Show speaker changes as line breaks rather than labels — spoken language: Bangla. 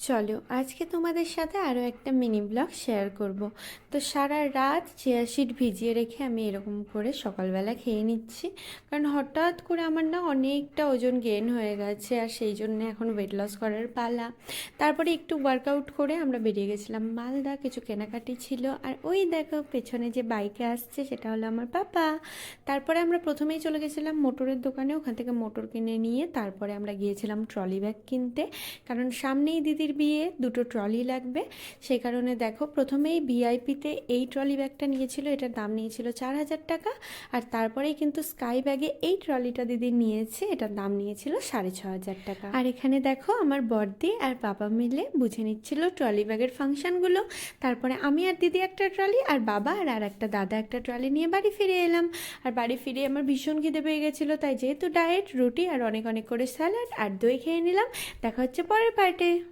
চলো আজকে তোমাদের সাথে আরও একটা মিনি ব্লগ শেয়ার করব। তো সারা রাত চিয়া সিড ভিজিয়ে রেখে আমি এরকম করে সকালবেলা খেয়ে নিচ্ছি, কারণ হঠাৎ করে আমার না অনেকটা ওজন গেইন হয়ে গেছে, আর সেই জন্য এখন ওয়েট লস করার পালা। তারপরে একটু ওয়ার্কআউট করে আমরা বেরিয়ে গেছিলাম মালদা, কিছু কেনাকাটি ছিল। আর ওই দেখো পেছনে যে বাইকে আসছে সেটা হলো আমার পাপা। তারপরে আমরা প্রথমেই চলে গেছিলাম মোটরের দোকানে, ওখান থেকে মোটর কিনে নিয়ে তারপরে আমরা গিয়েছিলাম ট্রলি ব্যাগ কিনতে, কারণ সামনেই দিদির বিয়ে, দুটো ট্রলি লাগবে। সেই কারণে দেখো প্রথমেই ভিআইপিতে এই ট্রলি ব্যাগটা নিয়েছিল, এটার দাম নিয়েছিল 4,000 টাকা। আর তারপরেই কিন্তু স্কাই ব্যাগে এই ট্রলিটা দিদি নিয়েছে, এটার দাম নিয়েছিল 6,500 টাকা। আর এখানে দেখো আমার বড়দি আর বাবা মিলে বুঝে নিচ্ছিল ট্রলি ব্যাগের ফাংশনগুলো। তারপরে আমি আর দিদি একটা ট্রলি, আর বাবা আর একটা দাদা একটা ট্রলি নিয়ে বাড়ি ফিরে এলাম। আর বাড়ি ফিরে আমার ভীষণ খিদে পেয়ে গেছিলো, তাই যেহেতু ডায়েট, রুটি আর অনেক অনেক করে স্যালাড আর দই খেয়ে নিলাম। দেখা হচ্ছে পরের পার্টে।